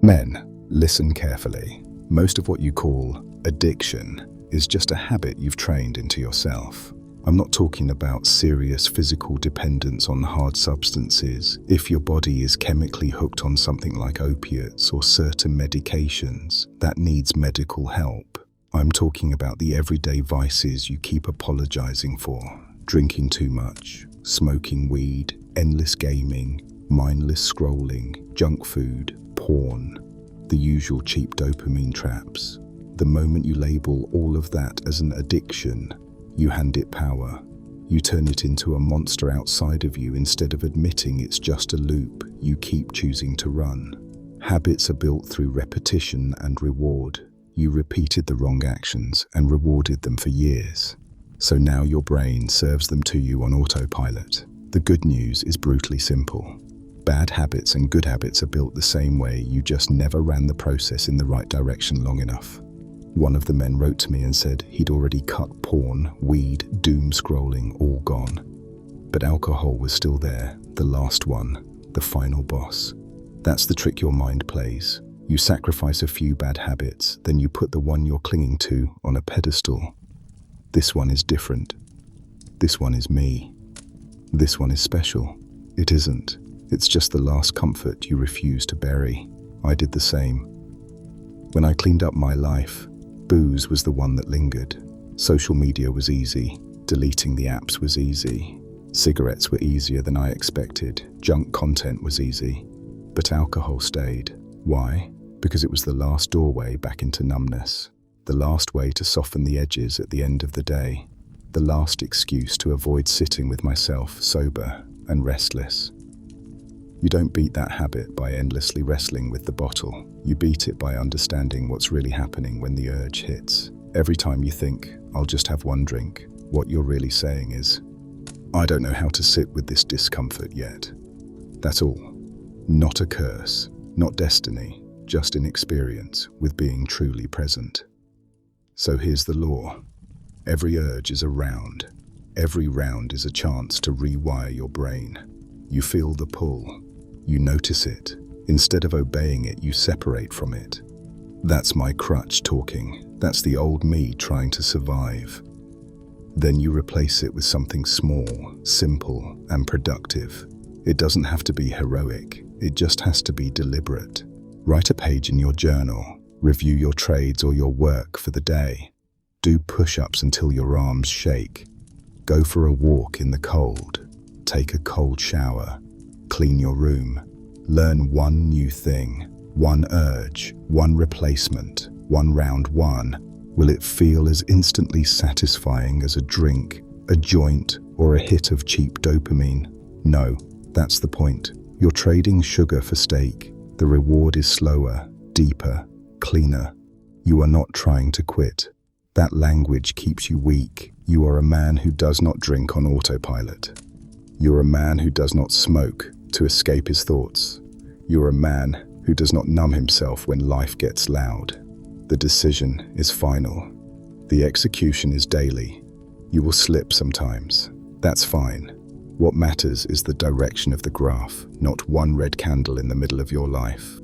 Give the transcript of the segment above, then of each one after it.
Men, listen carefully. Most of what you call addiction is just a habit you've trained into yourself. I'm not talking about serious physical dependence on hard substances. If your body is chemically hooked on something like opiates or certain medications, that needs medical help. I'm talking about the everyday vices you keep apologizing for. Drinking too much, smoking weed, endless gaming, mindless scrolling, junk food, porn, the usual cheap dopamine traps. The moment you label all of that as an addiction, you hand it power. You turn it into a monster outside of you instead of admitting it's just a loop you keep choosing to run. Habits are built through repetition and reward. You repeated the wrong actions and rewarded them for years. So now your brain serves them to you on autopilot. The good news is brutally simple. Bad habits and good habits are built the same way, you just never ran the process in the right direction long enough. One of the men wrote to me and said he'd already cut porn, weed, doom scrolling, all gone. But alcohol was still there, the last one, the final boss. That's the trick your mind plays. You sacrifice a few bad habits, then you put the one you're clinging to on a pedestal. This one is different. This one is me. This one is special. It isn't. It's just the last comfort you refuse to bury. I did the same. When I cleaned up my life, booze was the one that lingered. Social media was easy. Deleting the apps was easy. Cigarettes were easier than I expected. Junk content was easy. But alcohol stayed. Why? Because it was the last doorway back into numbness. The last way to soften the edges at the end of the day. The last excuse to avoid sitting with myself sober and restless. You don't beat that habit by endlessly wrestling with the bottle. You beat it by understanding what's really happening when the urge hits. Every time you think, I'll just have one drink, what you're really saying is, I don't know how to sit with this discomfort yet. That's all. Not a curse, not destiny, just inexperience with being truly present. So here's the law. Every urge is a round. Every round is a chance to rewire your brain. You feel the pull. You notice it. Instead of obeying it, you separate from it. That's my crutch talking. That's the old me trying to survive. Then you replace it with something small, simple, and productive. It doesn't have to be heroic. It just has to be deliberate. Write a page in your journal. Review your trades or your work for the day. Do push-ups until your arms shake. Go for a walk in the cold. Take a cold shower. Clean your room. Learn one new thing, one urge, one replacement, one round one. Will it feel as instantly satisfying as a drink, a joint, or a hit of cheap dopamine? No, that's the point. You're trading sugar for steak. The reward is slower, deeper, cleaner. You are not trying to quit. That language keeps you weak. You are a man who does not drink on autopilot. You're a man who does not smoke to escape his thoughts. You're a man who does not numb himself when life gets loud. The decision is final. The execution is daily. You will slip sometimes. That's fine. What matters is the direction of the graph, not one red candle in the middle of your life.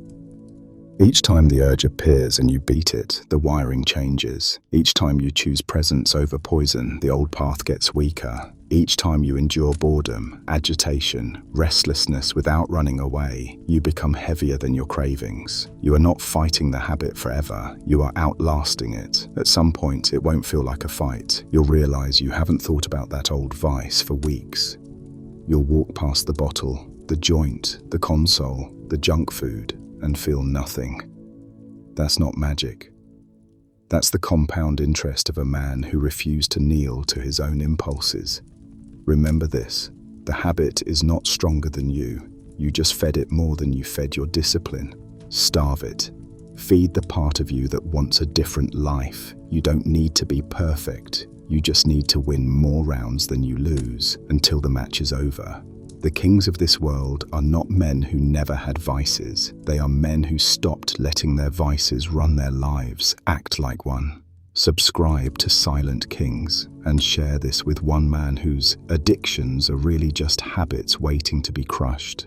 Each time the urge appears and you beat it, the wiring changes. Each time you choose presence over poison, the old path gets weaker. Each time you endure boredom, agitation, restlessness without running away, you become heavier than your cravings. You are not fighting the habit forever, you are outlasting it. At some point, it won't feel like a fight. You'll realize you haven't thought about that old vice for weeks. You'll walk past the bottle, the joint, the console, the junk food, and feel nothing. That's not magic. That's the compound interest of a man who refused to kneel to his own impulses. Remember this, the habit is not stronger than you. You just fed it more than you fed your discipline. Starve it. Feed the part of you that wants a different life. You don't need to be perfect. You just need to win more rounds than you lose until the match is over. The kings of this world are not men who never had vices. They are men who stopped letting their vices run their lives. Act like one. Subscribe to Silent Kings and share this with one man whose addictions are really just habits waiting to be crushed.